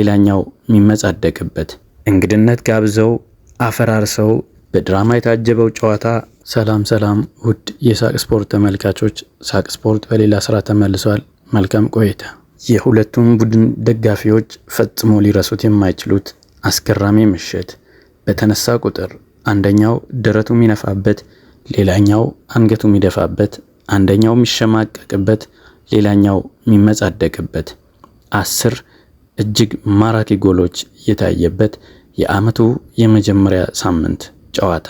ሌላኛው የሚመጻደቅበት እንግድነት ጋብዘው አፈራርሰው በድራማ የታጀበው ጨዋታ። ሰላም ሰላም ውድ የሳቅ ስፖርት ተመልካቾች፣ ሳቅ ስፖርት በሌላ ስራ ተመልሷል። መልካም ቆይታ። የሁለቱም ቡድን ደጋፊዎች ፈጽሞ ሊረሱት የማይችሉት አስገራሚ ምሽት። በተነሳ ቁጥር አንደኛው ደረቱ የሚነፋበት፣ ሌላኛው አንገቱ የሚደፋበት፣ አንደኛው የሚሸማቀቅበት፣ ሌላኛው የሚመጻደቅበት 10 እጅግ ማራኪ ጎሎች የታየበት የዓመቱ የመጀመሪያ ሳምንት ጨዋታ።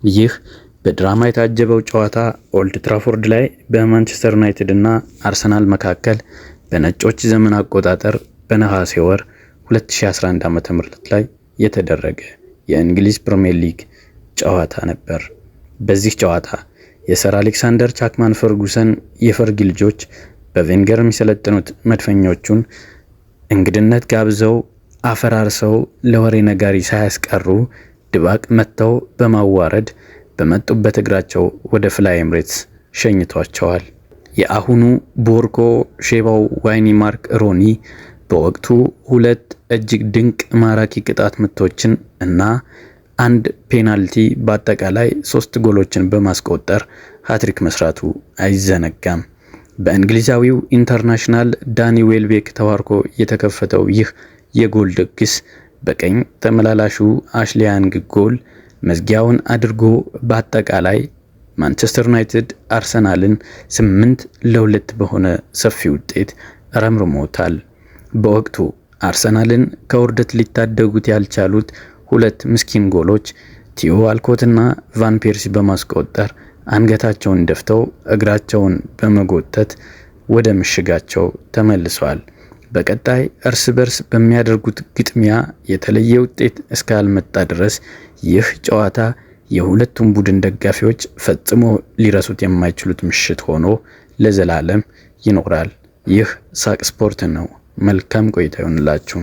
ይህ በድራማ የታጀበው ጨዋታ ኦልድ ትራፎርድ ላይ በማንቸስተር ዩናይትድ እና አርሰናል መካከል በነጮች ዘመን አቆጣጠር በነሐሴ ወር 2011 ዓ.ም ላይ የተደረገ የእንግሊዝ ፕሪሚየር ሊግ ጨዋታ ነበር። በዚህ ጨዋታ የሰር አሌክሳንደር ቻክማን ፈርጉሰን የፈርጊ ልጆች በቬንገር የሚሰለጥኑት መድፈኞቹን እንግድነት ጋብዘው አፈራርሰው ለወሬ ነጋሪ ሳያስቀሩ ድባቅ መተው በማዋረድ በመጡበት እግራቸው ወደ ፍላይ ኤምሬትስ ሸኝቷቸዋል። የአሁኑ ቦርኮ ሼባው ዋይኒ ማርክ ሮኒ በወቅቱ 2 እጅግ ድንቅ ማራኪ ቅጣት ምቶችን እና 1 ፔናልቲ በአጠቃላይ 3 ጎሎችን በማስቆጠር ሃትሪክ መስራቱ አይዘነጋም። በእንግሊዛዊው ኢንተርናሽናል ዳኒ ዌልቤክ ተዋርኮ የተከፈተው ይህ የጎል ድግስ በቀኝ ተመላላሹ አሽሊ ያንግ ጎል መዝጊያውን አድርጎ በአጠቃላይ ማንቸስተር ዩናይትድ አርሰናልን 8-2 በሆነ ሰፊ ውጤት ረምርሞታል። በወቅቱ አርሰናልን ከውርደት ሊታደጉት ያልቻሉት 2 ምስኪን ጎሎች ቲዮ ዋልኮትና ቫን ፔርሲ በማስቆጠር አንገታቸውን ደፍተው እግራቸውን በመጎተት ወደ ምሽጋቸው ተመልሰዋል። በቀጣይ እርስ በርስ በሚያደርጉት ግጥሚያ የተለየ ውጤት እስካልመጣ ድረስ ይህ ጨዋታ የሁለቱም ቡድን ደጋፊዎች ፈጽሞ ሊረሱት የማይችሉት ምሽት ሆኖ ለዘላለም ይኖራል። ይህ ሳቅ ስፖርት ነው። መልካም ቆይታ ይሁንላችሁ።